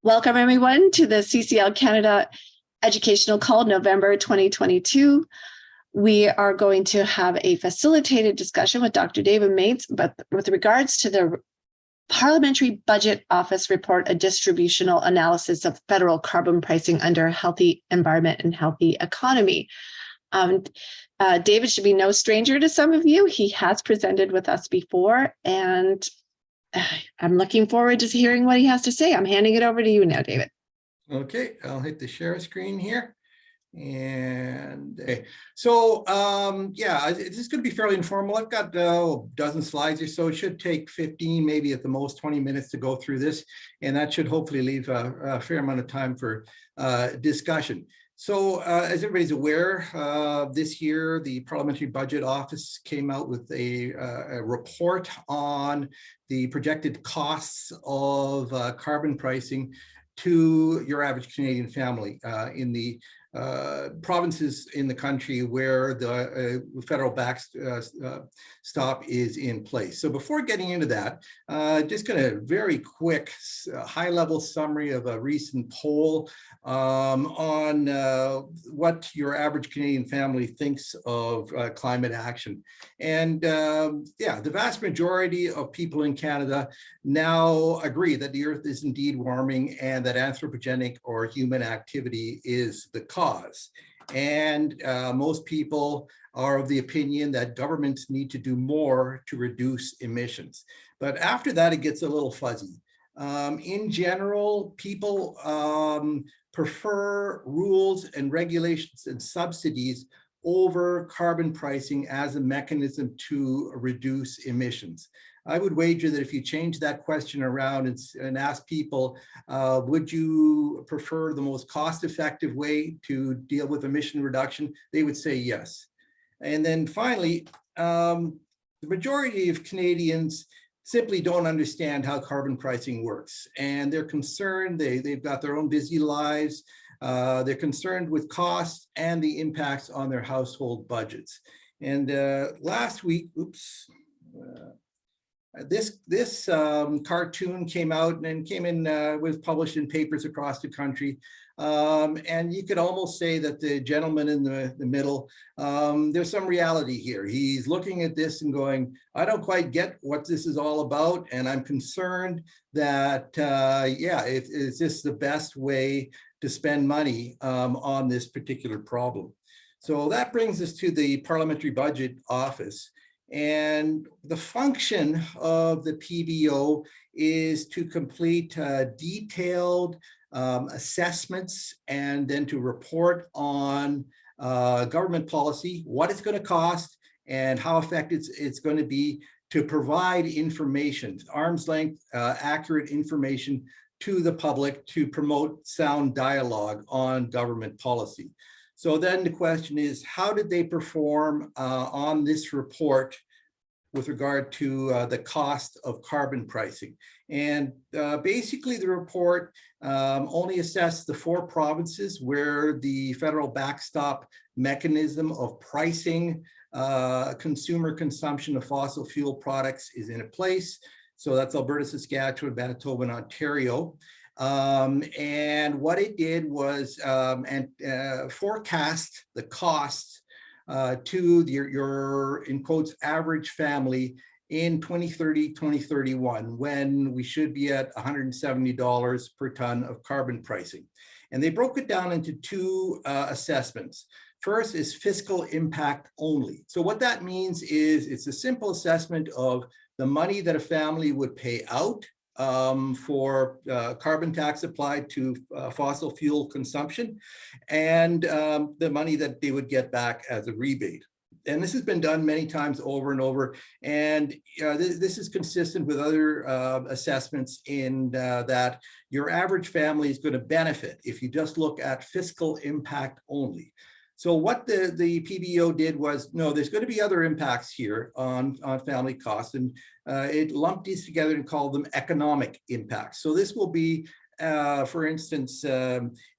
Welcome everyone to the CCL Canada Educational Call, November 2022. We are going to have a facilitated discussion with Dr. David Maenz, but with regards to the Parliamentary Budget Office report, a distributional analysis of federal carbon pricing under a healthy environment and healthy economy. David should be no stranger to some of you. He has presented with us before, and I'm looking forward to hearing what he has to say. I'm handing it over to you now, David. Okay, I'll hit the share screen here. And yeah, this is going to be fairly informal. I've got a dozen slides or so. It should take 15, maybe at the most 20 minutes to go through this. And that should hopefully leave a fair amount of time for discussion. So as everybody's aware, this year, the Parliamentary Budget Office came out with a report on the projected costs of carbon pricing to your average Canadian family in the provinces in the country where the federal backstop is in place. So before getting into that, just going to very quick high-level summary of a recent poll on what your average Canadian family thinks of climate action. And yeah, the vast majority of people in Canada now agree that the Earth is indeed warming and that anthropogenic or human activity is the cause. And most people are of the opinion that governments need to do more to reduce emissions. But after that, it gets a little fuzzy. In general, people prefer rules and regulations and subsidies over carbon pricing as a mechanism to reduce emissions. I would wager that if you change that question around and ask people, would you prefer the most cost-effective way to deal with emission reduction, they would say yes. And then finally, the majority of Canadians simply don't understand how carbon pricing works. And they're concerned, they've got their own busy lives, they're concerned with costs and the impacts on their household budgets. And last week, this cartoon came out and was published in papers across the country. And you could almost say that the gentleman in the middle, there's some reality here. He's looking at this and going, I don't quite get what this is all about. And I'm concerned that, yeah, is this the best way to spend money on this particular problem? So that brings us to the Parliamentary Budget Office. And the function of the PBO is to complete detailed assessments and then to report on government policy, what it's going to cost, and how effective it's going to be to provide information, arm's length, accurate information to the public to promote sound dialogue on government policy. So then the question is, how did they perform on this report with regard to the cost of carbon pricing? And basically the report only assessed the 4 provinces where the federal backstop mechanism of pricing consumer consumption of fossil fuel products is in place. So that's Alberta, Saskatchewan, Manitoba, and Ontario. And what it did was forecast the costs to your, in quotes, average family in 2030, 2031, when we should be at $170 per ton of carbon pricing. And they broke it down into 2 assessments. First is fiscal impact only. So what that means is it's a simple assessment of the money that a family would pay out for carbon tax applied to fossil fuel consumption, and the money that they would get back as a rebate. And this has been done many times over and over. And this is consistent with other assessments in that your average family is going to benefit if you just look at fiscal impact only. So what the PBO did was, no, there's going to be other impacts here on family costs, and it lumped these together and called them economic impacts. So this will be, for instance,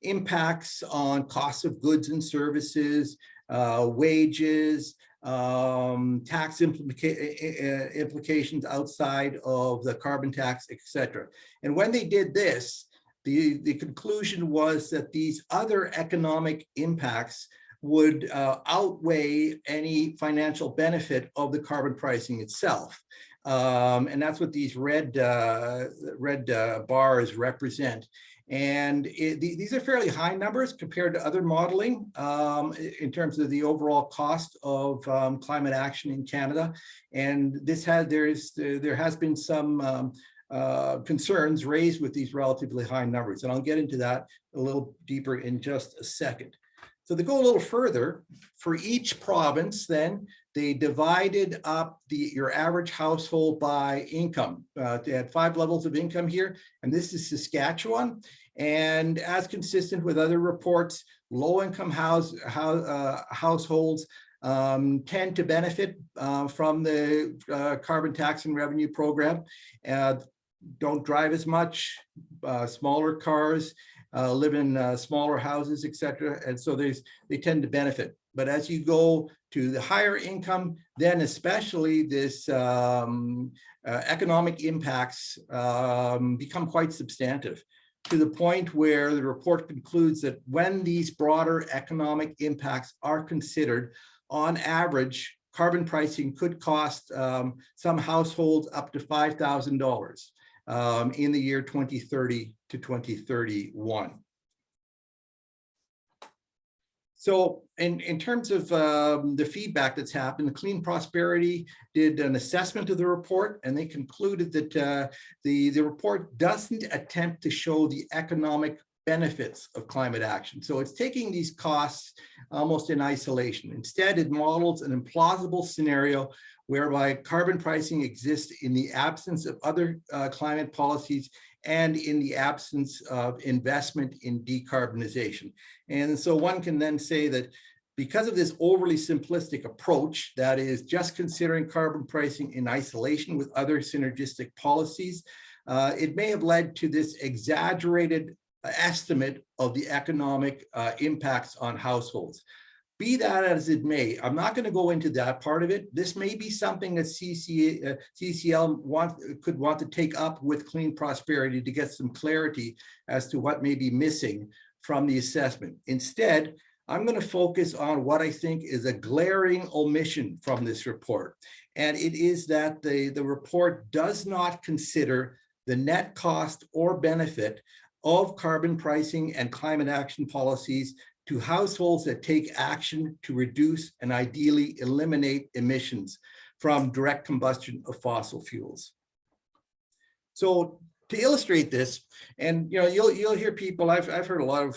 impacts on costs of goods and services, wages, tax implications outside of the carbon tax, etc. And when they did this, the conclusion was that these other economic impacts would outweigh any financial benefit of the carbon pricing itself. And that's what these red bars represent. And these are fairly high numbers compared to other modeling in terms of the overall cost of climate action in Canada. And there has been some concerns raised with these relatively high numbers. And I'll get into that a little deeper in just a second. So to go a little further, for each province, then they divided up your average household by income. They had 5 levels of income here, and this is Saskatchewan. And as consistent with other reports, low-income households tend to benefit from the carbon tax and revenue program. Don't drive as much, smaller cars, live in smaller houses, etc. And so they tend to benefit. But as you go to the higher income, then especially this economic impacts become quite substantive, to the point where the report concludes that when these broader economic impacts are considered, on average, carbon pricing could cost some households up to $5,000 in the year 2030 to 2031. So in terms of the feedback that's happened, the Clean Prosperity did an assessment of the report, and they concluded that the report doesn't attempt to show the economic benefits of climate action. So it's taking these costs almost in isolation. Instead, it models an implausible scenario whereby carbon pricing exists in the absence of other climate policies and in the absence of investment in decarbonization. And so one can then say that because of this overly simplistic approach, that is just considering carbon pricing in isolation with other synergistic policies, it may have led to this exaggerated estimate of the economic impacts on households. Be that as it may, I'm not going to go into that part of it. This may be something that CCL could want to take up with Clean Prosperity to get some clarity as to what may be missing from the assessment. Instead, I'm going to focus on what I think is a glaring omission from this report. And it is that the report does not consider the net cost or benefit of carbon pricing and climate action policies to households that take action to reduce and ideally eliminate emissions from direct combustion of fossil fuels. So to illustrate this, and you'll hear people, I've heard a lot of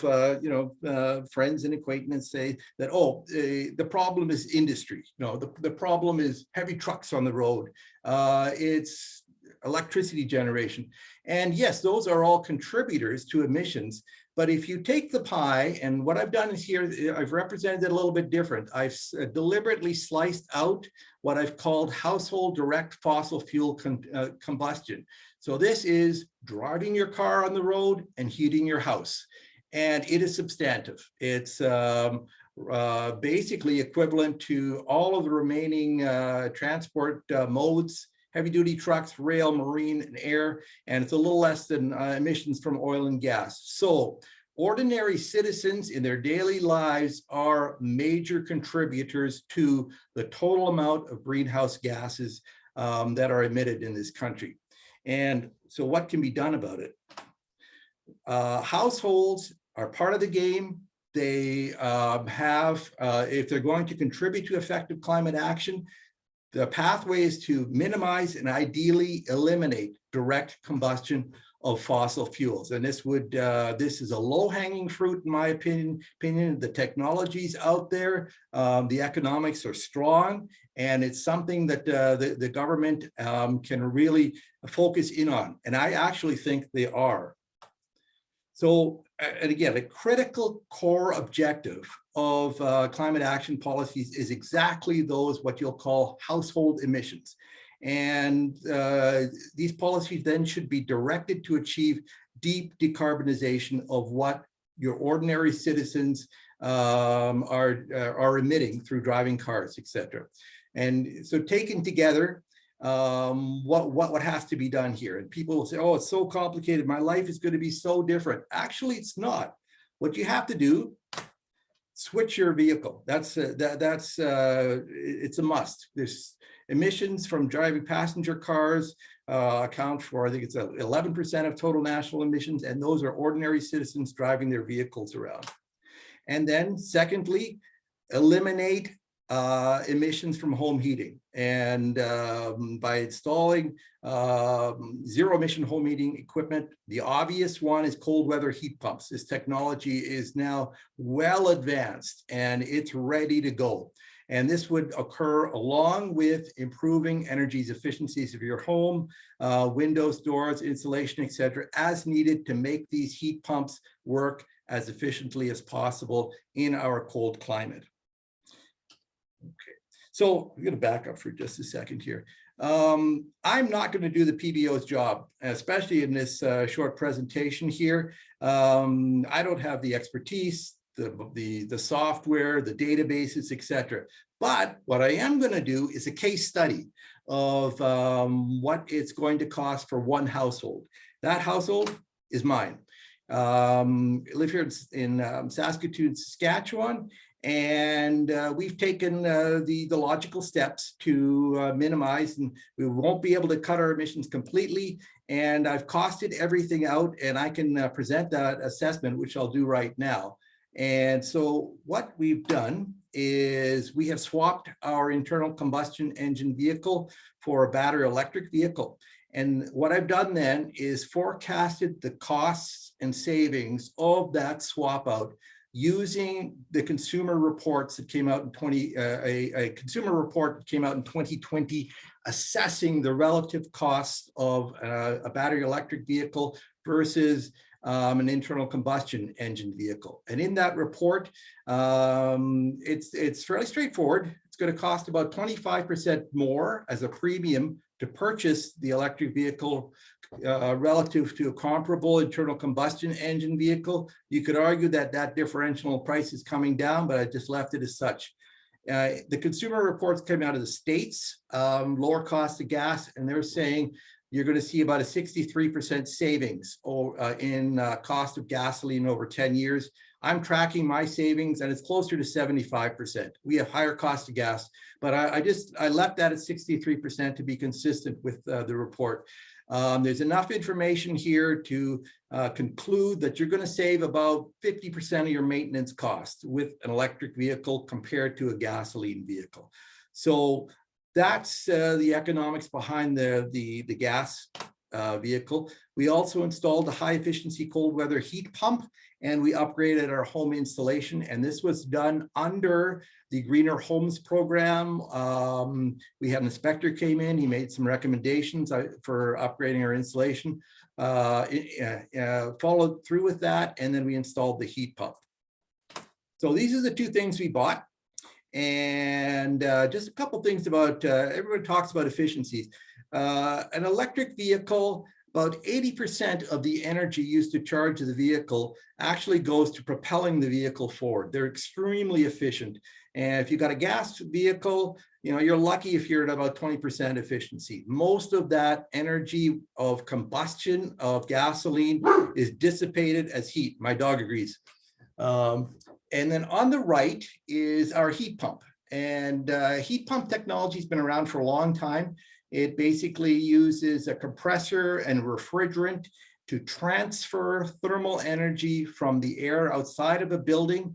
friends and acquaintances say that, oh, the problem is industry. No, the problem is heavy trucks on the road. It's electricity generation. And yes, those are all contributors to emissions. But if you take the pie, and what I've done is here, I've represented it a little bit different. I've deliberately sliced out what I've called household direct fossil fuel combustion. So this is driving your car on the road and heating your house. And it is substantive. It's basically equivalent to all of the remaining transport modes: heavy-duty trucks, rail, marine, and air, and it's a little less than emissions from oil and gas. So ordinary citizens in their daily lives are major contributors to the total amount of greenhouse gases that are emitted in this country. And so what can be done about it? Households are part of the game. They if they're going to contribute to effective climate action, the pathway is to minimize and ideally eliminate direct combustion of fossil fuels. And this is a low-hanging fruit, in my opinion. The technology's out there, the economics are strong, and it's something that the government can really focus in on. And I actually think they are. So, and again, a critical core objective of climate action policies is exactly those, what you'll call household emissions. And these policies then should be directed to achieve deep decarbonization of what your ordinary citizens are emitting through driving cars, et cetera. And so taken together, what has to be done here. And people will say, oh, it's so complicated. My life is going to be so different. Actually, it's not. What you have to do, switch your vehicle. It's a must. There's emissions from driving passenger cars account for, I think it's 11% of total national emissions, and those are ordinary citizens driving their vehicles around. And then secondly, eliminate emissions from home heating. And by installing zero emission home heating equipment, the obvious one is cold weather heat pumps. This technology is now well advanced and it's ready to go. And this would occur along with improving energy efficiencies of your home, windows, doors, insulation, etc., as needed to make these heat pumps work as efficiently as possible in our cold climate. Okay, so I'm going to back up for just a second here. I'm not going to do the PBO's job, especially in this short presentation here. I don't have the expertise, the software, the databases, etc. But what I am going to do is a case study of what it's going to cost for one household. That household is mine. I live here in Saskatoon, Saskatchewan, and we've taken the logical steps to minimize, and we won't be able to cut our emissions completely. And I've costed everything out, and I can present that assessment, which I'll do right now. And so what we've done is we have swapped our internal combustion engine vehicle for a battery electric vehicle. And what I've done then is forecasted the costs and savings of that swap out using the consumer reports that came out in a consumer report that came out in 2020, assessing the relative costs of a battery electric vehicle versus an internal combustion engine vehicle. And in that report, it's fairly straightforward. It's going to cost about 25% more as a premium to purchase the electric vehicle relative to a comparable internal combustion engine vehicle. You could argue that that differential price is coming down, but I just left it as such. The consumer reports came out of the States, lower cost of gas, and they're saying you're going to see about a 63% savings in cost of gasoline over 10 years. I'm tracking my savings and it's closer to 75%. We have higher cost of gas, but I left that at 63% to be consistent with the report. There's enough information here to conclude that you're going to save about 50% of your maintenance costs with an electric vehicle compared to a gasoline vehicle. So that's the economics behind the gas vehicle. We also installed a high efficiency cold weather heat pump, and we upgraded our home installation. And this was done under the Greener Homes program. We had an inspector came in, he made some recommendations for upgrading our installation, followed through with that, and then we installed the heat pump. So these are the two things we bought. And just a couple things about, everyone talks about efficiencies. An electric vehicle, about 80% of the energy used to charge the vehicle actually goes to propelling the vehicle forward. They're extremely efficient. And if you've got a gas vehicle, you know, you're lucky if you're at about 20% efficiency. Most of that energy of combustion of gasoline is dissipated as heat. My dog agrees. And then on the right is our heat pump. And heat pump technology has been around for a long time. It basically uses a compressor and refrigerant to transfer thermal energy from the air outside of a building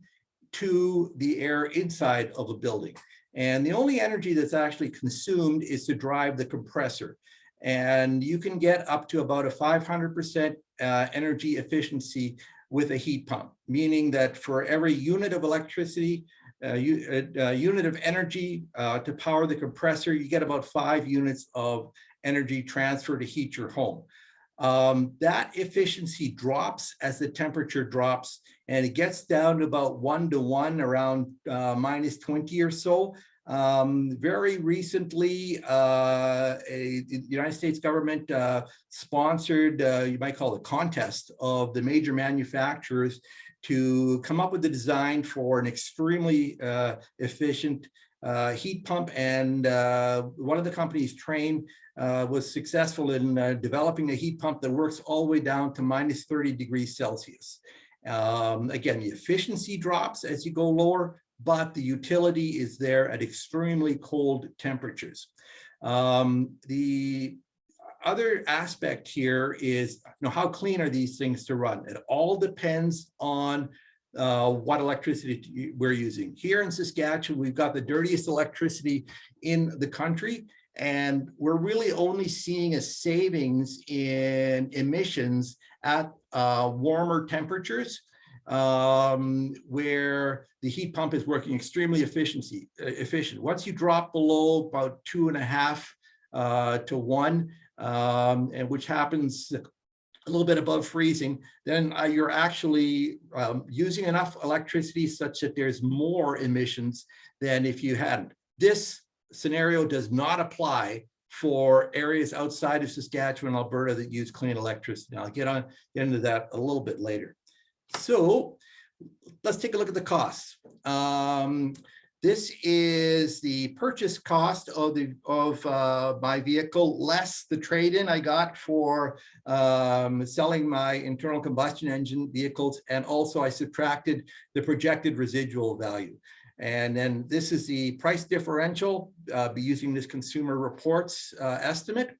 to the air inside of a building. And the only energy that's actually consumed is to drive the compressor. And you can get up to about a 500% energy efficiency with a heat pump, meaning that for every unit of electricity, a unit of energy to power the compressor, you get about 5 units of energy transfer to heat your home. That efficiency drops as the temperature drops, and it gets down to about 1:1, around minus 20 or so. Very recently, the United States government sponsored, you might call it a contest of the major manufacturers to come up with a design for an extremely efficient heat pump, and one of the companies, Train, was successful in developing a heat pump that works all the way down to minus 30 degrees Celsius. Again, the efficiency drops as you go lower, but the utility is there at extremely cold temperatures. The other aspect here is, how clean are these things to run? It all depends on what electricity we're using. Here in Saskatchewan, we've got the dirtiest electricity in the country, and we're really only seeing a savings in emissions at warmer temperatures, where the heat pump is working extremely efficient. Once you drop below about 2.5 to 1, and which happens a little bit above freezing, then you're actually using enough electricity such that there's more emissions than if you hadn't. This scenario does not apply for areas outside of Saskatchewan, Alberta that use clean electricity. I'll get into that a little bit later. So let's take a look at the costs. This is the purchase cost of my vehicle, less the trade-in I got for selling my internal combustion engine vehicles, and also I subtracted the projected residual value. And then this is the price differential, be using this Consumer Reports estimate.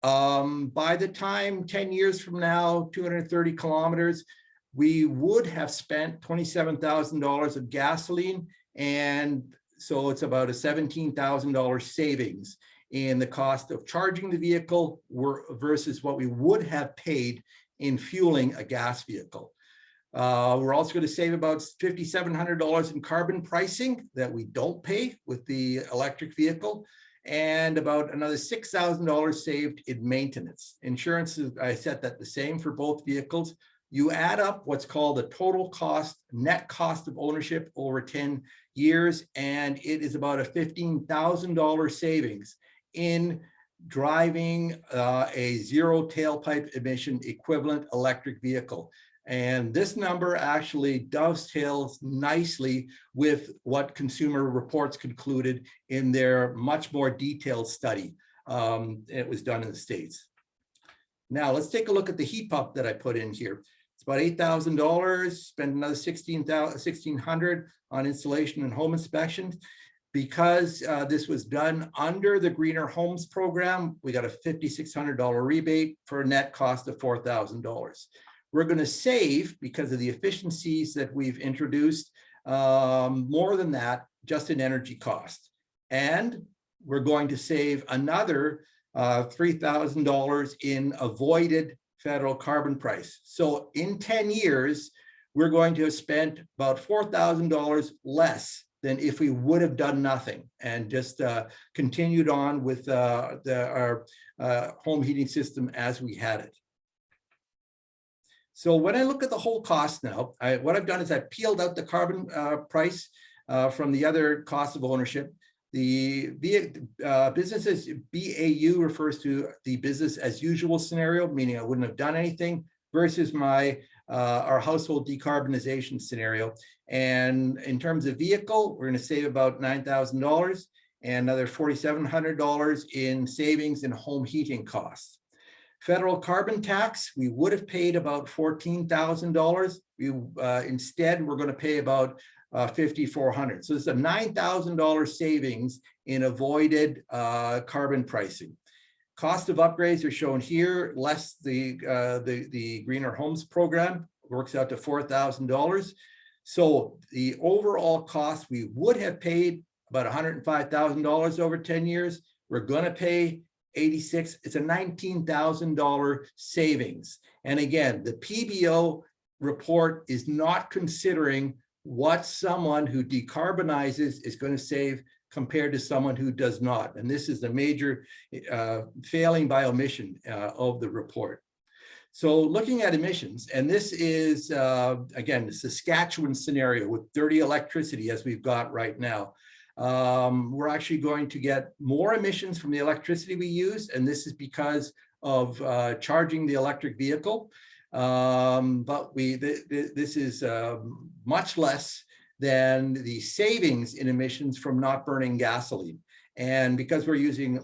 By the time 10 years from now, 230 kilometers, we would have spent $27,000 of gasoline, and so it's about a $17,000 savings in the cost of charging the vehicle versus what we would have paid in fueling a gas vehicle. We're also going to save about $5,700 in carbon pricing that we don't pay with the electric vehicle, and about another $6,000 saved in maintenance. Insurance, I set that the same for both vehicles. You add up what's called the total cost, net cost of ownership over 10 years, and it is about a $15,000 savings in driving a zero tailpipe emission equivalent electric vehicle. And this number actually dovetails nicely with what Consumer Reports concluded in their much more detailed study. It was done in the States. Now let's take a look at the heat pump that I put in here. It's about $8,000, spend another $1,600 on installation and home inspection. Because this was done under the Greener Homes program, we got a $5,600 rebate for a net cost of $4,000. We're going to save, because of the efficiencies that we've introduced, more than that just in energy cost. And we're going to save another $3,000 in avoided federal carbon price. So in 10 years, we're going to have spent about $4,000 less than if we would have done nothing and just continued on with our home heating system as we had it. So when I look at the whole cost now, what I've done is I peeled out the carbon price from the other cost of ownership. The business as BAU refers to the business as usual scenario, meaning I wouldn't have done anything, versus our household decarbonization scenario. And in terms of vehicle, we're going to save about $9,000 and another $4,700 in savings in home heating costs. Federal carbon tax, we would have paid about $14,000. Instead, we're going to pay about $5,400. So it's a $9,000 savings in avoided carbon pricing. Cost of upgrades are shown here, less the Greener Homes program, works out to $4,000. So the overall cost, we would have paid about $105,000 over 10 years. We're going to pay $86,000. It's a $19,000 savings. And again, the PBO report is not considering what someone who decarbonizes is going to save compared to someone who does not. And this is the major failing by omission of the report. So looking at emissions, and this is, again, the Saskatchewan scenario with dirty electricity as we've got right now. We're actually going to get more emissions from the electricity we use, and this is because of charging the electric vehicle. But this is much less than the savings in emissions from not burning gasoline. And because we're using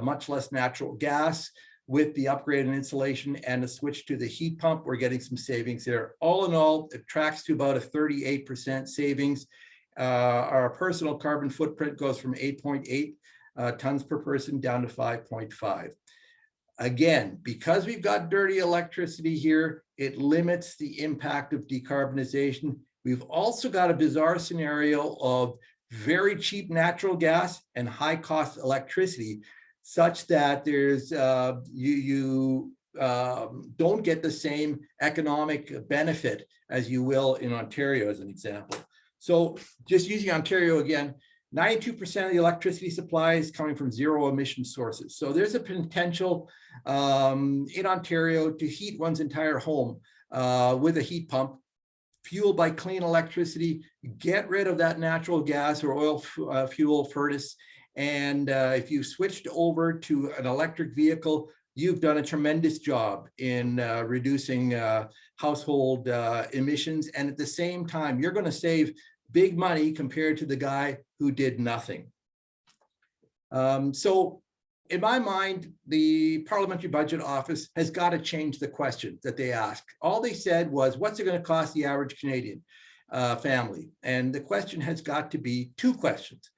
much less natural gas with the upgrade in insulation and a switch to the heat pump, we're getting some savings there. All in all, it tracks to about a 38% savings. Our personal carbon footprint goes from 8.8 tons per person down to 5.5. Again, because we've got dirty electricity here, it limits the impact of decarbonization. We've also got a bizarre scenario of very cheap natural gas and high cost electricity, such that there's you don't get the same economic benefit as you will in Ontario, as an example. So just using Ontario again, 92% of the electricity supply is coming from zero emission sources. So there's a potential in Ontario to heat one's entire home with a heat pump, fueled by clean electricity, get rid of that natural gas or oil fuel furnace. And if you switched over to an electric vehicle, you've done a tremendous job in reducing household emissions. And at the same time, you're going to save big money compared to the guy who did nothing. So in my mind, the Parliamentary Budget Office has got to change the question that they asked. All they said was, what's it going to cost the average Canadian family? And the question has got to be two questions.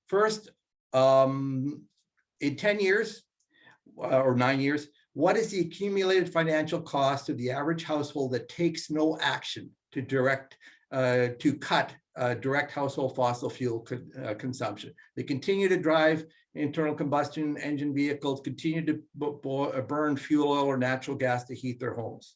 First, in 10 years or 9 years, what is the accumulated financial cost of the average household that takes no action to cut direct household fossil fuel consumption? They continue to drive internal combustion engine vehicles, continue to burn fuel oil or natural gas to heat their homes.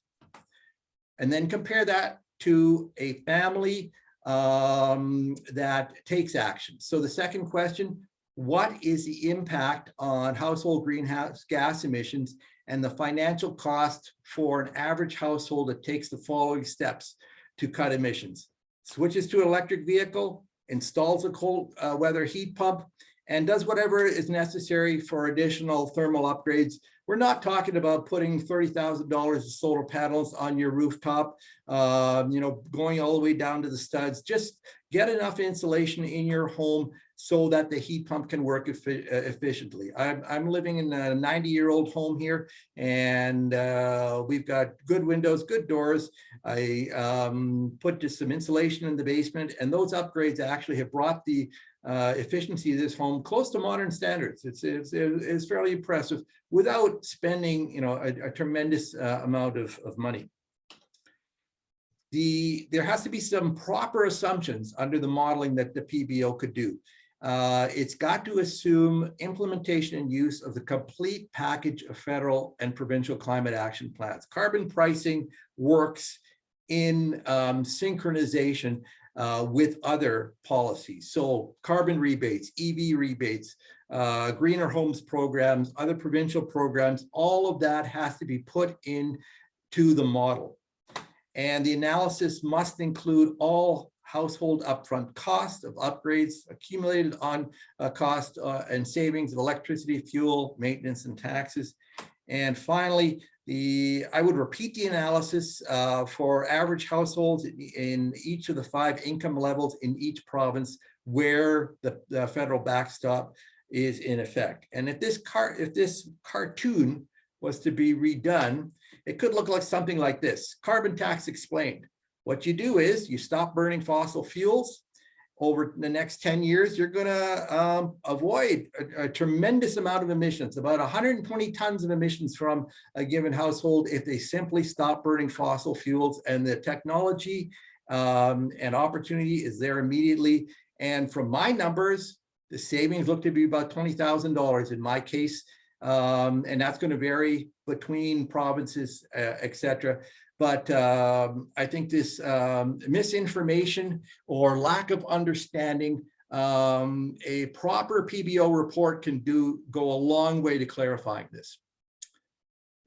And then compare that to a family that takes action. So the second question, what is the impact on household greenhouse gas emissions and the financial cost for an average household that takes the following steps to cut emissions? Switches to an electric vehicle, installs a cold weather heat pump, and does whatever is necessary for additional thermal upgrades. We're not talking about putting $30,000 of solar panels on your rooftop, going all the way down to the studs. Just get enough insulation in your home so that the heat pump can work efficiently. I'm living in a 90-year-old home here, and we've got good windows, good doors. I put just some insulation in the basement, and those upgrades actually have brought the efficiency of this home close to modern standards. It's fairly impressive without spending a tremendous amount of money. There has to be some proper assumptions under the modeling that the PBO could do. It's got to assume implementation and use of the complete package of federal and provincial climate action plans. Carbon pricing works in synchronization with other policies. So carbon rebates, EV rebates, greener homes programs, other provincial programs, all of that has to be put into the model. And the analysis must include all household upfront costs of upgrades, accumulated on cost and savings of electricity, fuel, maintenance, and taxes. And finally, I would repeat the analysis for average households in each of the 5 income levels in each province where the federal backstop is in effect. And if this cartoon was to be redone, it could look like something like this. Carbon tax explained. What you do is you stop burning fossil fuels. Over the next 10 years, you're going to avoid a tremendous amount of emissions, about 120 tons of emissions from a given household if they simply stop burning fossil fuels. And the technology and opportunity is there immediately. And from my numbers, the savings look to be about $20,000 in my case. And that's going to vary between provinces, et cetera. But I think this misinformation or lack of understanding, a proper PBO report can go a long way to clarifying this.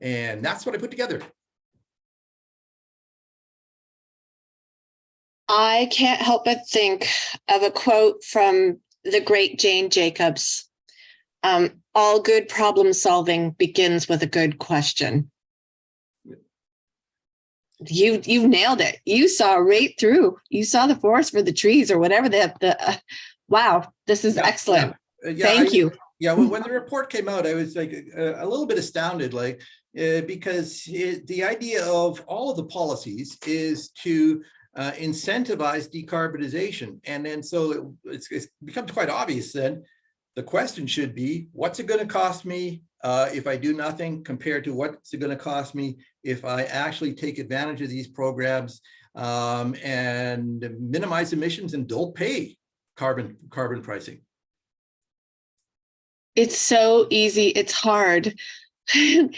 And that's what I put together. I can't help but think of a quote from the great Jane Jacobs. All good problem solving begins with a good question. You nailed it. You saw right through. You saw the forest for the trees or whatever wow, this is excellent. Thank you. Yeah, when the report came out, I was like a little bit astounded, like because the idea of all of the policies is to incentivize decarbonization, and then so it becomes quite obvious then. The question should be, what's it going to cost me if I do nothing, compared to what's it going to cost me if I actually take advantage of these programs and minimize emissions and don't pay carbon pricing. It's so easy. It's hard. you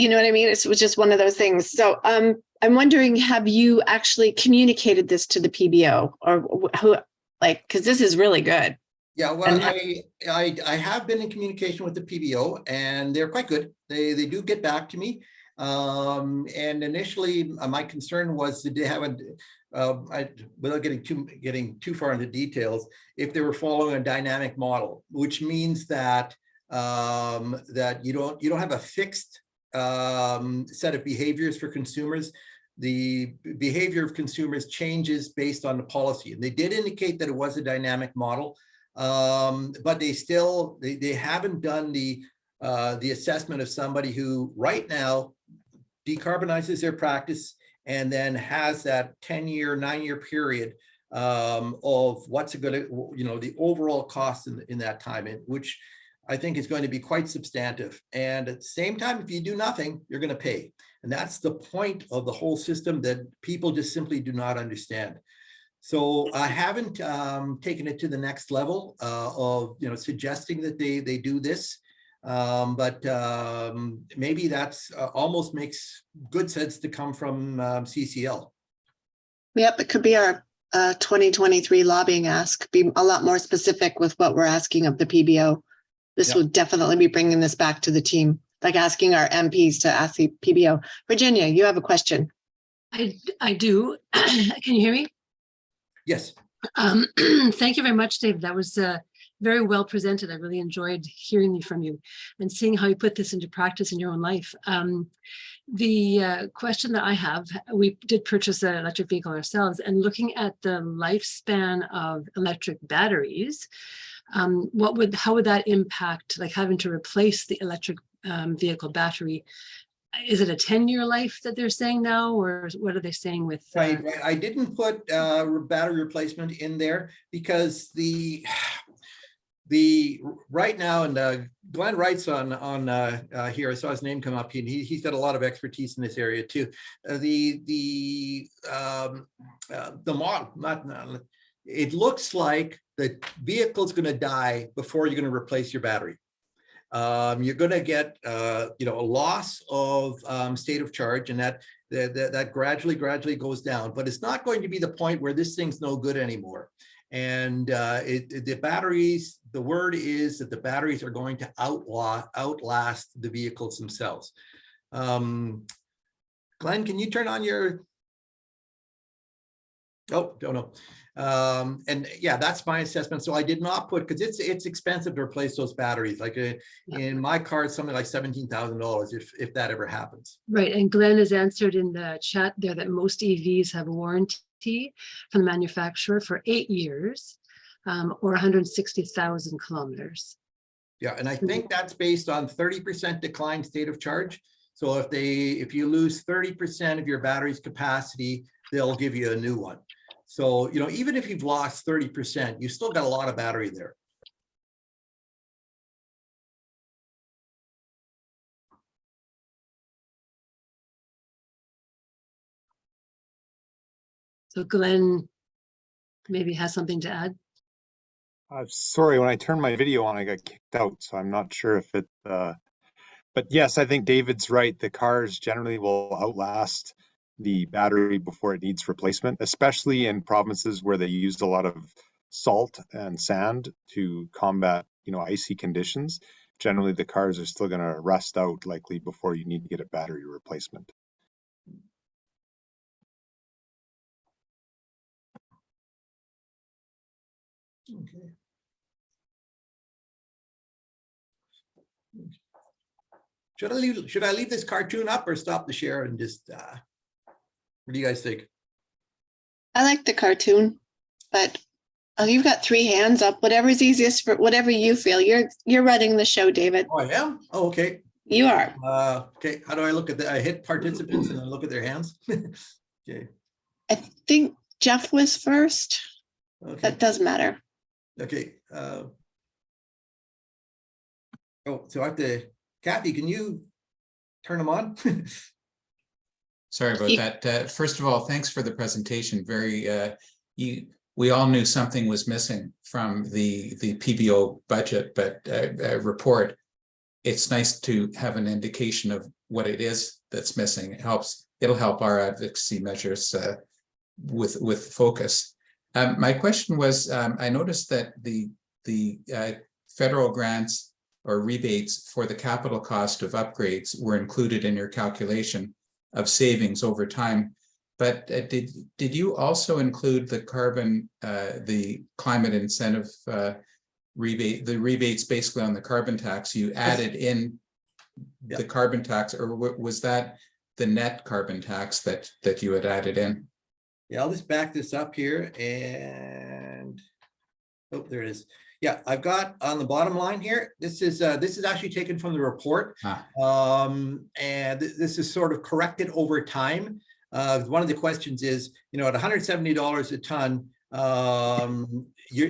know what I mean? It was just one of those things. So I'm wondering, have you actually communicated this to the PBO or who, like, because this is really good. Yeah, well, I have been in communication with the PBO, and they're quite good. They do get back to me. And initially, my concern was that they haven't, without getting too far into details, if they were following a dynamic model, which means that that you don't have a fixed set of behaviors for consumers. The behavior of consumers changes based on the policy, and they did indicate that it was a dynamic model. But they haven't done the assessment of somebody who right now decarbonizes their practice and then has that 10-year, 9-year period of what's it going to, the overall cost in that time, which I think is going to be quite substantive. And at the same time, if you do nothing, you're going to pay. And that's the point of the whole system that people just simply do not understand. So I haven't taken it to the next level of suggesting that they do this, but maybe that's almost makes good sense to come from CCL. Yep, it could be our 2023 lobbying ask. Be a lot more specific with what we're asking of the PBO. This would definitely be bringing this back to the team, like asking our MPs to ask the PBO. Virginia, you have a question. I do. Can you hear me? Yes. Thank you very much, Dave. That was very well presented. I really enjoyed hearing from you and seeing how you put this into practice in your own life. The question that I have, we did purchase an electric vehicle ourselves, and looking at the lifespan of electric batteries, how would that impact, like having to replace the electric vehicle battery? Is it a 10-year life that they're saying now, or what are they saying with? Right. I didn't put battery replacement in there because the right now, and Glenn writes on here. I saw his name come up. He's got a lot of expertise in this area too. The model, it looks like the vehicle's going to die before you're going to replace your battery. You're going to get a loss of state of charge, and that gradually goes down. But it's not going to be the point where this thing's no good anymore. And the batteries, the word is that the batteries are going to outlast the vehicles themselves. Glenn, can you turn on your? Oh, don't know. And yeah, that's my assessment. So I did not put, because it's expensive to replace those batteries. Like in my car, it's something like $17,000 if that ever happens. Right, and Glenn has answered in the chat there that most EVs have a warranty from the manufacturer for 8 years, or 160,000 kilometers. Yeah, and I think that's based on 30% decline state of charge. So if you lose 30% of your battery's capacity, they'll give you a new one. So, even if you've lost 30%, you still got a lot of battery there. So Glenn maybe has something to add. Sorry, when I turned my video on, I got kicked out, so I'm not sure if it, but yes, I think David's right. The cars generally will outlast the battery before it needs replacement, especially in provinces where they used a lot of salt and sand to combat, icy conditions. Generally, the cars are still going to rust out likely before you need to get a battery replacement. Okay. Should I leave this cartoon up or stop the share and just? What do you guys think? I like the cartoon, but you've got three hands up. Whatever's easiest for whatever you feel. You're running the show, David. Oh, I am? Oh, okay. You are. Okay, how do I look at that? I hit participants and I look at their hands. Okay, I think Jeff was first. okay, That does matter. okay. Oh, so I have to, Kathy, can you turn them on? Sorry about that. First of all, thanks for the presentation. We all knew something was missing from the PBO budget, but report. It's nice to have an indication of what it is that's missing. It'll help our advocacy measures with focus. My question was, I noticed that the federal grants or rebates for the capital cost of upgrades were included in your calculation of savings over time. But did you also include the climate incentive rebate, the rebates basically on the carbon tax? You added in the carbon tax, or was that the net carbon tax that you had added in? Yeah, I'll just back this up here and, oh, there it is. Yeah, I've got on the bottom line here, this is actually taken from the report. And this is sort of corrected over time. One of the questions is, at $170 a ton,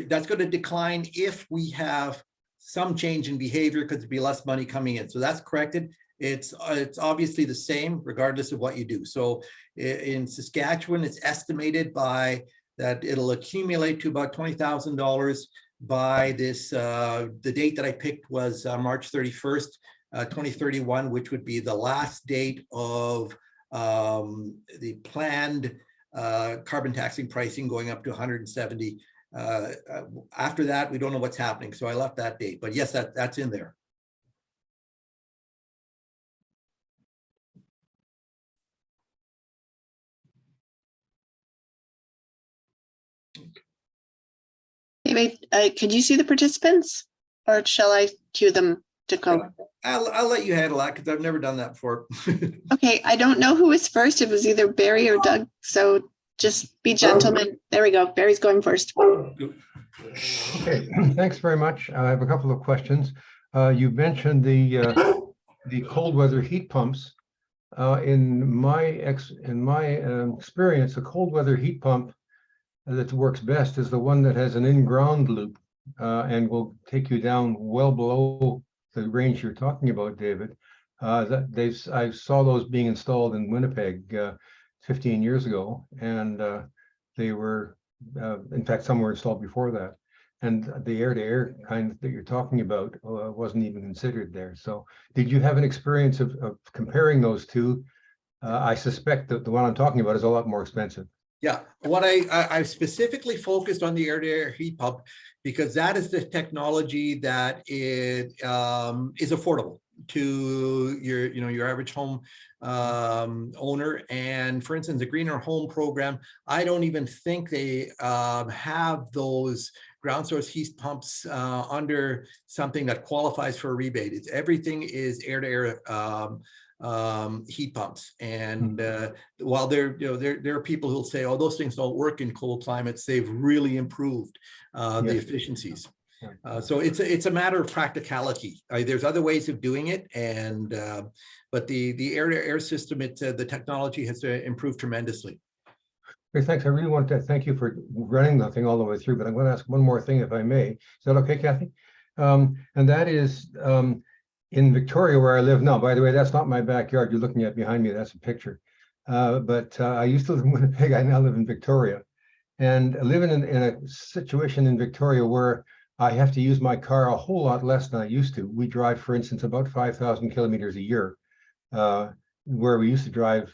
that's going to decline if we have some change in behavior because there'd be less money coming in. So that's corrected. It's obviously the same regardless of what you do. So in Saskatchewan, it's estimated that it'll accumulate to about $20,000 by this, the date that I picked was March 31st, 2031, which would be the last date of the planned carbon taxing pricing going up to 170. After that, we don't know what's happening. So I left that date, but yes, that's in there. Maybe, could you see the participants, or shall I cue them to go? I'll let you handle that because I've never done that before. Okay, I don't know who was first. It was either Barry or Doug. So just be gentlemen. There we go. Barry's going first. Okay, thanks very much. I have a couple of questions. You mentioned the cold weather heat pumps. In my experience, a cold weather heat pump that works best is the one that has an in-ground loop and will take you down well below the range you're talking about, David. I saw those being installed in Winnipeg 15 years ago, and they were, in fact, some were installed before that. And the air-to-air kind that you're talking about wasn't even considered there. So did you have an experience of comparing those two? I suspect that the one I'm talking about is a lot more expensive. Yeah, what I specifically focused on the air-to-air heat pump because that is the technology that is affordable to your average home owner. And for instance, the Greener Home program, I don't even think they have those ground source heat pumps under something that qualifies for a rebate. Everything is air-to-air heat pumps, and while there are people who'll say, "Oh, those things don't work in cold climates," they've really improved the efficiencies. So it's a matter of practicality. There's other ways of doing it, and but the air-to-air system, the technology has improved tremendously. Okay, thanks. I really want to thank you for running the thing all the way through, but I'm going to ask one more thing, if I may. Is that okay, Kathy? And that is, in Victoria, where I live now, by the way, that's not my backyard you're looking at behind me, that's a picture. But I used to live in Winnipeg, I now live in Victoria. And living in a situation in Victoria where I have to use my car a whole lot less than I used to. We drive, for instance, about 5,000 kilometers a year, where we used to drive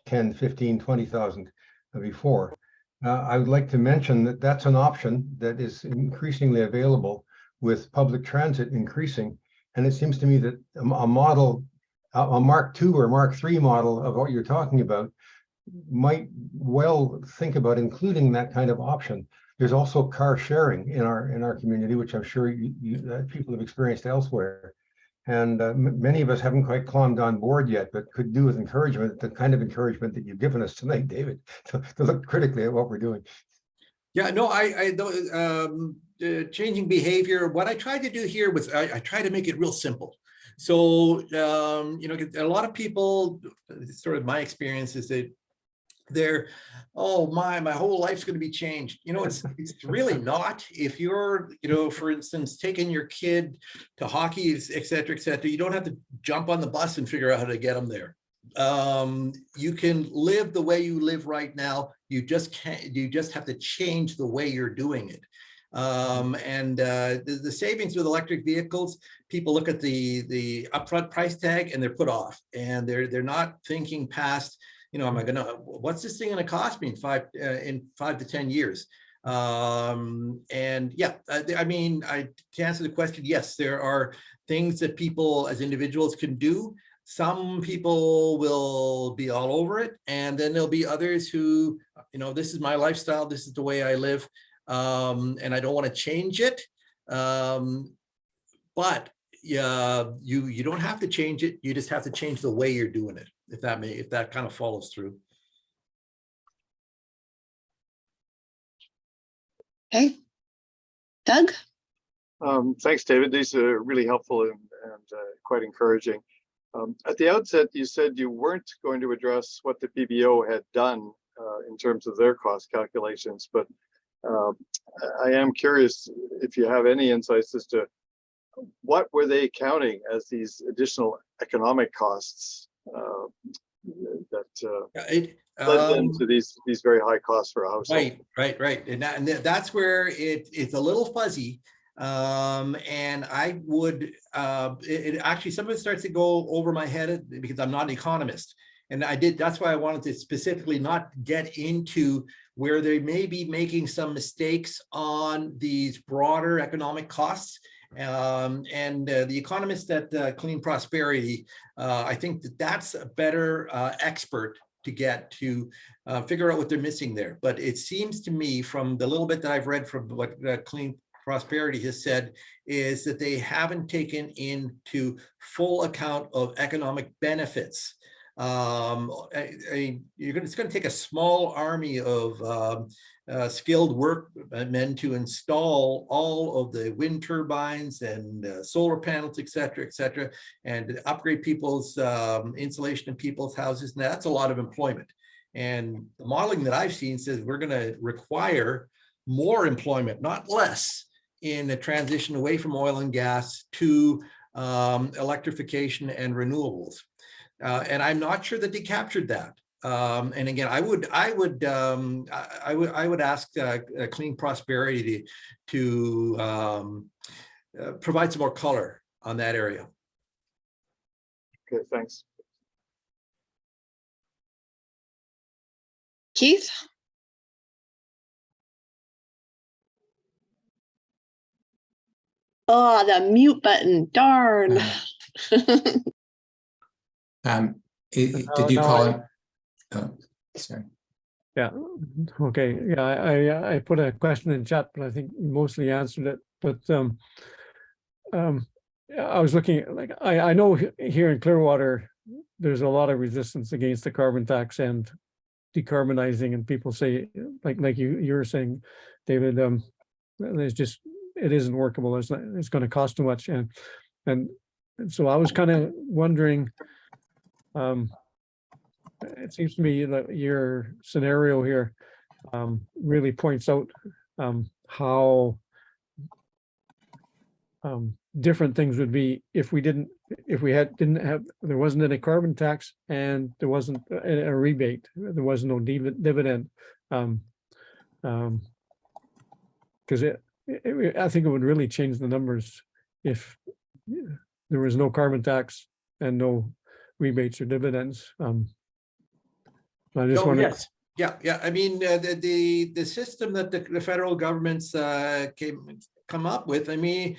10, 15, 20,000 before. I would like to mention that that's an option that is increasingly available with public transit increasing. And it seems to me that a model, a Mark II or Mark III model of what you're talking about might well think about including that kind of option. There's also car sharing in our community, which I'm sure people have experienced elsewhere. And many of us haven't quite climbed on board yet, but could do with encouragement, the kind of encouragement that you've given us tonight, David, to look critically at what we're doing. Yeah, no, changing behavior. What I tried to do here was I try to make it real simple. So, you know, a lot of people, sort of my experience is that they're, oh my whole life's going to be changed. You know, it's really not. If you're, you know, for instance, taking your kid to hockey, et cetera, you don't have to jump on the bus and figure out how to get them there. You can live the way you live right now. You just have to change the way you're doing it. The savings with electric vehicles, people look at the upfront price tag and they're put off, and they're not thinking past, you know, what's this thing going to cost me in 5 to 10 years? And yeah, I mean, to answer the question, yes, there are things that people as individuals can do. Some people will be all over it, and then there'll be others who, you know, this is my lifestyle, this is the way I live, and I don't want to change it. But yeah, you don't have to change it. You just have to change the way you're doing it, if that kind of follows through. Okay, Doug. Thanks, David. These are really helpful and quite encouraging. At the outset, you said you weren't going to address what the PBO had done in terms of their cost calculations, but I am curious if you have any insights as to what were they counting as these additional economic costs that led them to these very high costs for a household. Right. And that's where it's a little fuzzy. And I would, it actually, some of it starts to go over my head because I'm not an economist. And that's why I wanted to specifically not get into where they may be making some mistakes on these broader economic costs. The economist at Clean Prosperity, I think that's a better expert to get to figure out what they're missing there. But it seems to me, from the little bit that I've read from what Clean Prosperity has said, is that they haven't taken into full account of economic benefits. It's going to take a small army of skilled workmen to install all of the wind turbines and solar panels, et cetera, and upgrade people's insulation in people's houses. And that's a lot of employment. And the modeling that I've seen says we're going to require more employment, not less, in the transition away from oil and gas to electrification and renewables. And I'm not sure that they captured that. And again, I would ask Clean Prosperity to provide some more color on that area. Okay, thanks. Keith. Oh, the mute button, darn. Did you call him? Oh, sorry. Yeah. Okay. Yeah, I put a question in chat, but I think you mostly answered it. But I was looking at, like, I know here in Clearwater, there's a lot of resistance against the carbon tax and decarbonizing, and people say, like you were saying, David, there's just, it isn't workable. It's going to cost too much, and so I was kind of wondering. It seems to me that your scenario here really points out how different things would be if there wasn't any carbon tax and there wasn't a rebate, there was no dividend, because I think it would really change the numbers if there was no carbon tax and no rebates or dividends. I just want to. Yeah. I mean, the system that the federal government's come up with. I mean,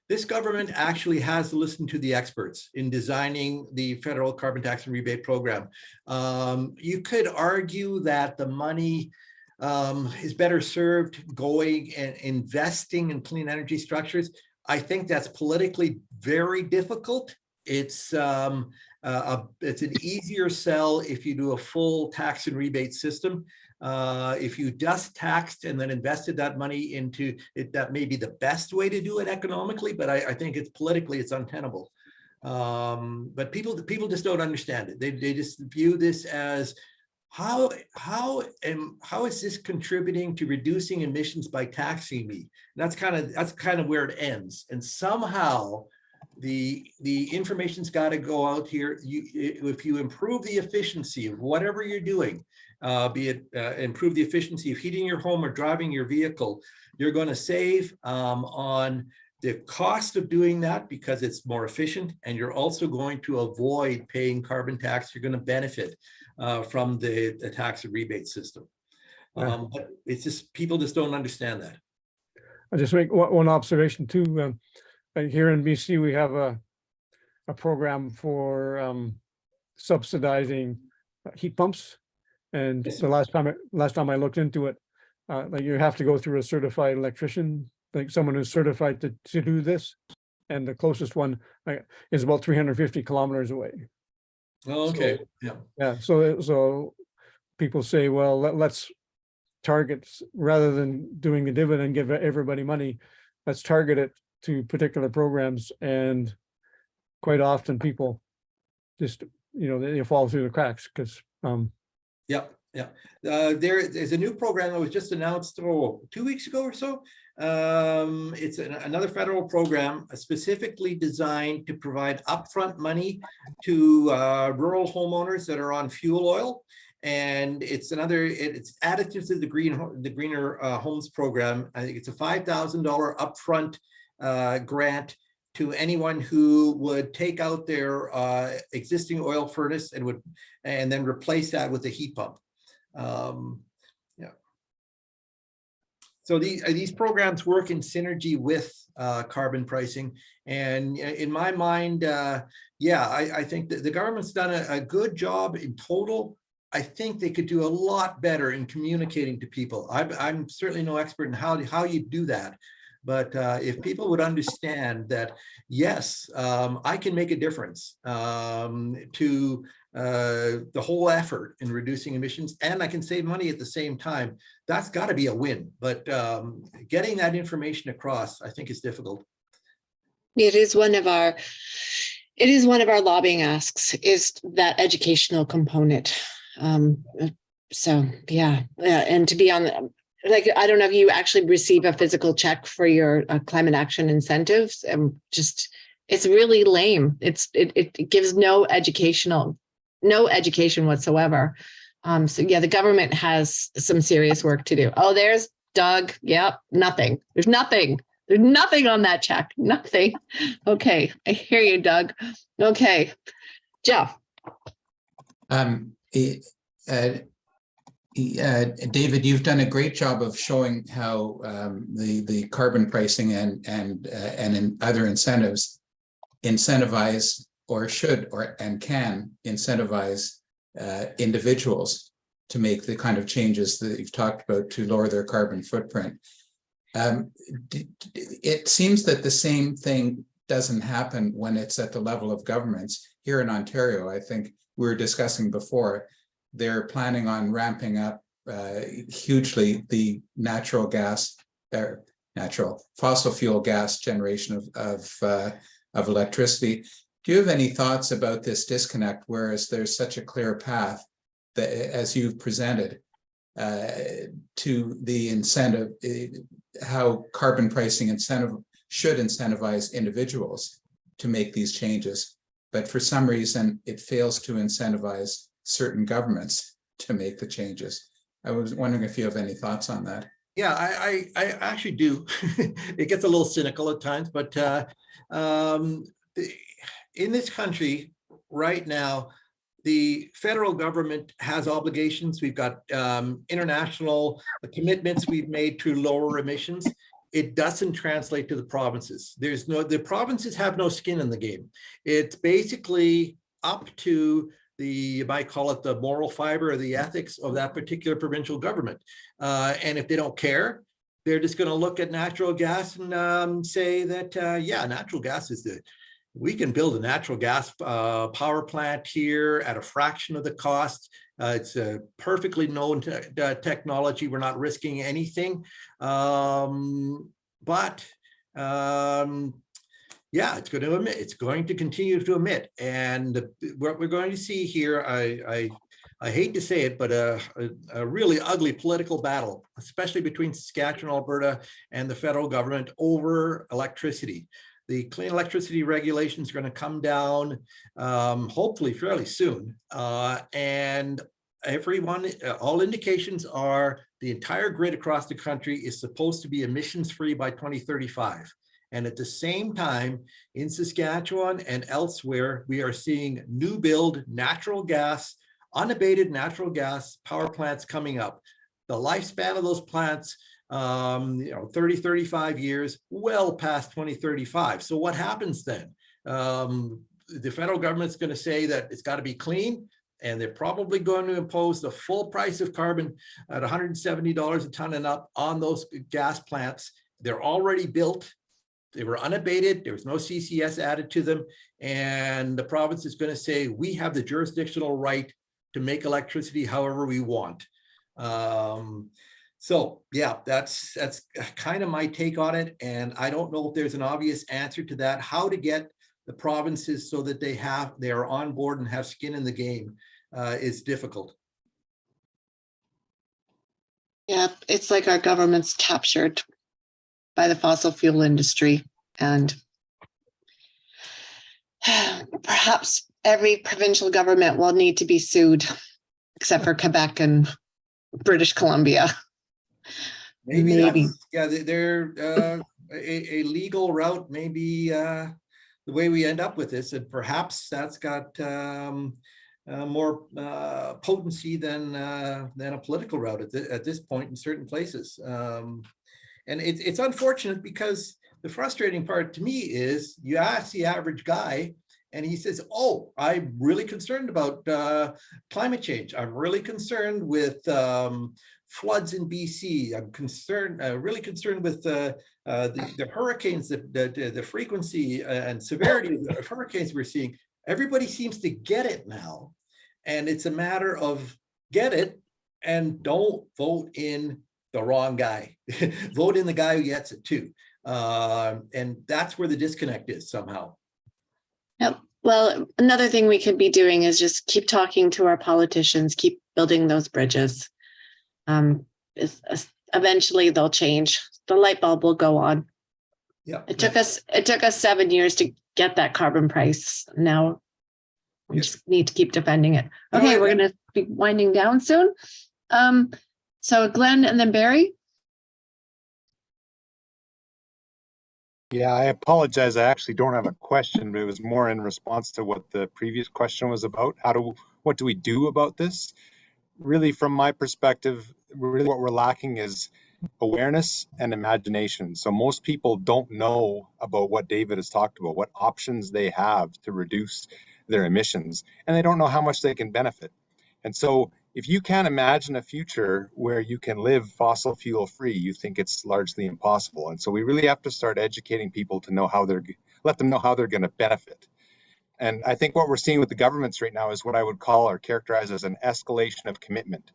this government actually has listened to the experts in designing the federal carbon tax and rebate program. You could argue that the money is better served going and investing in clean energy structures. I think that's politically very difficult. It's an easier sell if you do a full tax and rebate system. If you just taxed and then invested that money into it, that may be the best way to do it economically, but I think it's politically, it's untenable. But people just don't understand it. They just view this as how is this contributing to reducing emissions by taxing me? And that's kind of where it ends. And somehow the information's got to go out here. If you improve the efficiency of whatever you're doing, be it improve the efficiency of heating your home or driving your vehicle, you're going to save on the cost of doing that because it's more efficient, and you're also going to avoid paying carbon tax. You're going to benefit from the tax and rebate system. But it's just, people just don't understand that. I'll just make one observation too. Here in BC, we have a program for subsidizing heat pumps. And the last time I looked into it, like you have to go through a certified electrician, like someone who's certified to do this. And the closest one is about 350 kilometers away. Oh, okay. So, yeah. So people say, well, let's target, rather than doing the dividend, give everybody money, let's target it to particular programs. And quite often people just, they fall through the cracks because there is a new program that was just announced 2 weeks ago or so. It's another federal program specifically designed to provide upfront money to rural homeowners that are on fuel oil. And it's additives to the Greener Homes program. I think it's a $5,000 upfront grant to anyone who would take out their existing oil furnace and then replace that with a heat pump. So these programs work in synergy with carbon pricing. And in my mind, I think that the government's done a good job in total. I think they could do a lot better in communicating to people. I'm certainly no expert in how you do that. But if people would understand that, yes, I can make a difference to the whole effort in reducing emissions, and I can save money at the same time, that's got to be a win. But getting that information across, I think, is difficult. It is one of our lobbying asks, is that educational component. So yeah, and to be on the, like, I don't know if you actually receive a physical check for your climate action incentives, and it's really lame. It gives no education whatsoever. So yeah, the government has some serious work to do. Oh, there's Doug. Yep, nothing. There's nothing on that check. Nothing. Okay, I hear you, Doug. Okay, Jeff. David, you've done a great job of showing how the carbon pricing and in other incentives incentivize or should and can incentivize individuals to make the kind of changes that you've talked about to lower their carbon footprint. It seems that the same thing doesn't happen when it's at the level of governments. Here in Ontario, I think we were discussing before, they're planning on ramping up hugely the fossil fuel gas generation of electricity. Do you have any thoughts about this disconnect, whereas there's such a clear path that, as you've presented, to the incentive, how carbon pricing should incentivize individuals to make these changes, but for some reason it fails to incentivize certain governments to make the changes? I was wondering if you have any thoughts on that. Yeah, I actually do. It gets a little cynical at times, but in this country right now, the federal government has obligations. We've got international commitments we've made to lower emissions. It doesn't translate to the provinces. The provinces have no skin in the game. It's basically up to you might call it the moral fiber or the ethics of that particular provincial government. And if they don't care, they're just going to look at natural gas and say that, yeah, natural gas is we can build a natural gas power plant here at a fraction of the cost. It's a perfectly known technology. We're not risking anything. Yeah, it's going to continue to emit. And what we're going to see here, I hate to say it, but a really ugly political battle, especially between Saskatchewan, Alberta, and the federal government over electricity. The clean electricity regulations are going to come down, hopefully fairly soon. And all indications are the entire grid across the country is supposed to be emissions-free by 2035. And at the same time, in Saskatchewan and elsewhere, we are seeing new build natural gas, unabated natural gas power plants coming up. The lifespan of those plants, 30, 35 years, well past 2035. So what happens then? The federal government's going to say that it's got to be clean, and they're probably going to impose the full price of carbon at $170 a ton and up on those gas plants. They're already built. They were unabated. There was no CCS added to them. And the province is going to say, we have the jurisdictional right to make electricity however we want. So yeah, that's kind of my take on it. And I don't know if there's an obvious answer to that, how to get the provinces so that they are on board and have skin in the game is difficult. Yeah, it's like our government's captured by the fossil fuel industry, and perhaps every provincial government will need to be sued, except for Quebec and British Columbia. Maybe. Yeah, they're a legal route, maybe the way we end up with this, and perhaps that's got more potency than a political route at this point in certain places. And it's unfortunate, because the frustrating part to me is you ask the average guy and he says, oh, I'm really concerned about climate change. I'm really concerned with floods in BC. I'm really concerned with the hurricanes, the frequency and severity of hurricanes we're seeing. Everybody seems to get it now. And it's a matter of get it and don't vote in the wrong guy. Vote in the guy who gets it too. And that's where the disconnect is somehow. Yep. Well, another thing we could be doing is just keep talking to our politicians, keep building those bridges. Eventually they'll change. The light bulb will go on. Yeah. It took us 7 years to get that carbon price. Now we just need to keep defending it. Okay, we're going to be winding down soon. So Glenn and then Barry. Yeah, I apologize. I actually don't have a question, but it was more in response to what the previous question was about. What do we do about this? Really, from my perspective, really what we're lacking is awareness and imagination. So most people don't know about what David has talked about, what options they have to reduce their emissions, and they don't know how much they can benefit. And so if you can't imagine a future where you can live fossil fuel free, you think it's largely impossible. And so we really have to start educating people to know let them know how they're going to benefit. And I think what we're seeing with the governments right now is what I would call or characterize as an escalation of commitment.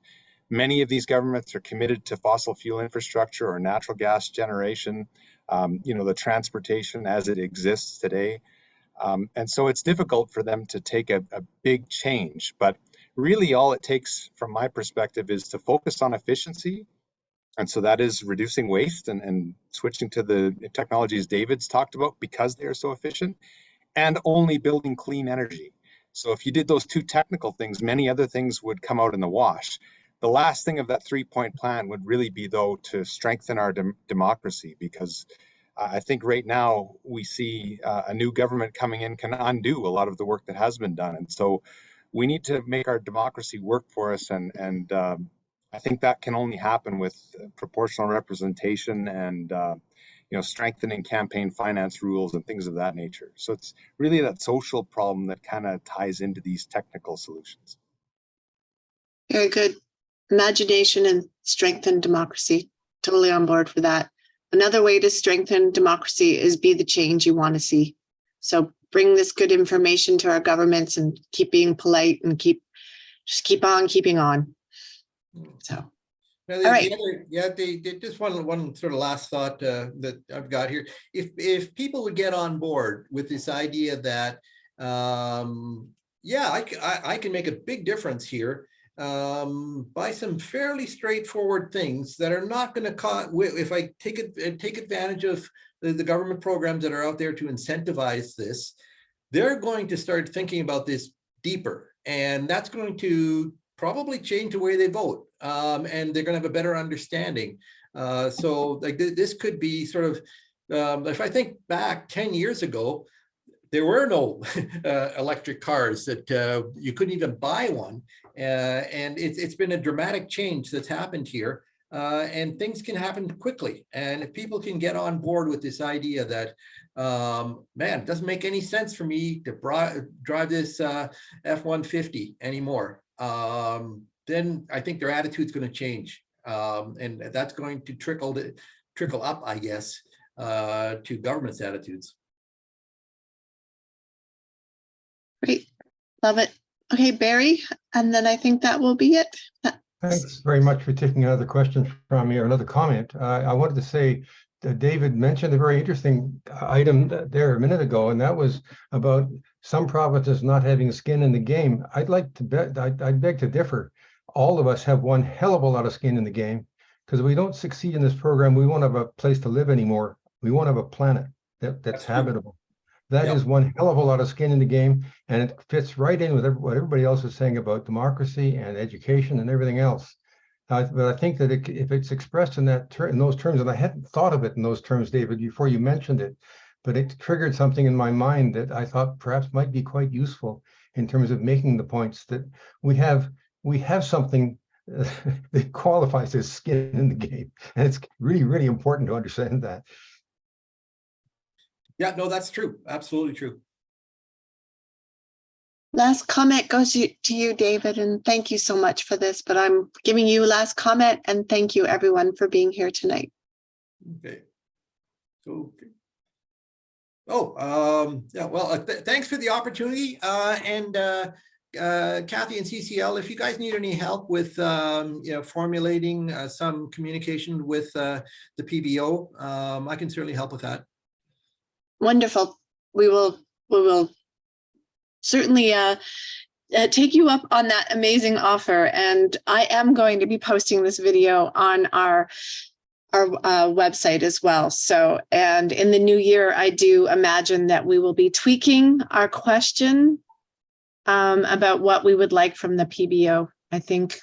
Many of these governments are committed to fossil fuel infrastructure or natural gas generation, the transportation as it exists today. And so it's difficult for them to take a big change. But really all it takes, from my perspective, is to focus on efficiency. And so that is reducing waste and switching to the technologies David's talked about because they are so efficient, and only building clean energy. So if you did those two technical things, many other things would come out in the wash. The last thing of that 3-point plan would really be, though, to strengthen our democracy, because I think right now we see a new government coming in can undo a lot of the work that has been done. And so we need to make our democracy work for us. And I think that can only happen with proportional representation and strengthening campaign finance rules and things of that nature. So it's really that social problem that kind of ties into these technical solutions. Very good. Imagination and strengthen democracy. totally on board for that. Another way to strengthen democracy is be the change you want to see. So bring this good information to our governments and keep being polite and just keep on keeping on. So. Now, All right. they just one sort of last thought that I've got here. If people would get on board with this idea that, yeah, I can make a big difference here by some fairly straightforward things that are not going to cause, if I take advantage of the government programs that are out there to incentivize this, they're going to start thinking about this deeper, and that's going to probably change the way they vote, and they're going to have a better understanding. So like this could be sort of, if I think back 10 years ago, there were no electric cars that you couldn't even buy one. And it's been a dramatic change that's happened here. And things can happen quickly. And if people can get on board with this idea that, man, it doesn't make any sense for me to drive this F-150 anymore, then I think their attitude's going to change. And that's going to trickle up, I guess, to government's attitudes. Great. Love it. Okay, Barry, and then I think that will be it. Thanks very much for taking another question from me, or another comment. I wanted to say that David mentioned a very interesting item there a minute ago, and that was about some provinces not having skin in the game. I'd beg to differ. All of us have one hell of a lot of skin in the game, because if we don't succeed in this program, we won't have a place to live anymore. We won't have a planet that's habitable. That is one hell of a lot of skin in the game, and it fits right in with what everybody else is saying about democracy and education and everything else. But I think that if it's expressed in those terms, and I hadn't thought of it in those terms, David, before you mentioned it, but it triggered something in my mind that I thought perhaps might be quite useful in terms of making the points that we have something that qualifies as skin in the game, and it's really, really important to understand that. Yeah, no, that's true. Absolutely true. Last comment goes to you, David, and thank you so much for this, but I'm giving you last comment, and thank you everyone for being here tonight. Okay. So, yeah, well, thanks for the opportunity. And Kathy and CCL, if you guys need any help with formulating some communication with the PBO, I can certainly help with that. Wonderful. We will certainly take you up on that amazing offer. And I am going to be posting this video on our website as well. So, and in the new year, I do imagine that we will be tweaking our question about what we would like from the PBO, I think.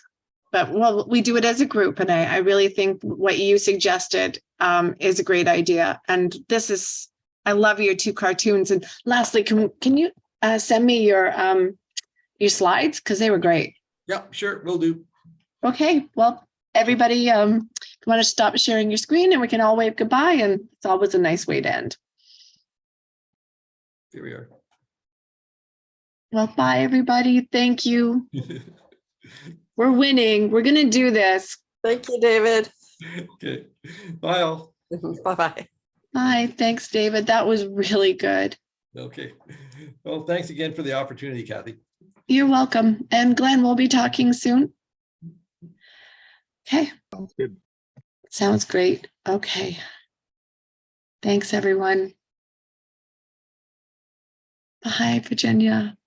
But well, we do it as a group, and I really think what you suggested is a great idea. And I love your 2 cartoons. And lastly, can you send me your slides, because they were great. Yeah, sure, will do. Okay, well, everybody, if you want to stop sharing your screen, and we can all wave goodbye, and it's always a nice way to end. Here we are. Well, bye, everybody. Thank you. We're winning. We're going to do this. Thank you, David. Okay, bye all. Bye-bye. Bye. Thanks, David. That was really good. Okay. Well, thanks again for the opportunity, Kathy. You're welcome. And Glenn, we'll be talking soon. Okay. Sounds good. Sounds great. Okay. Thanks, everyone. Bye, Virginia.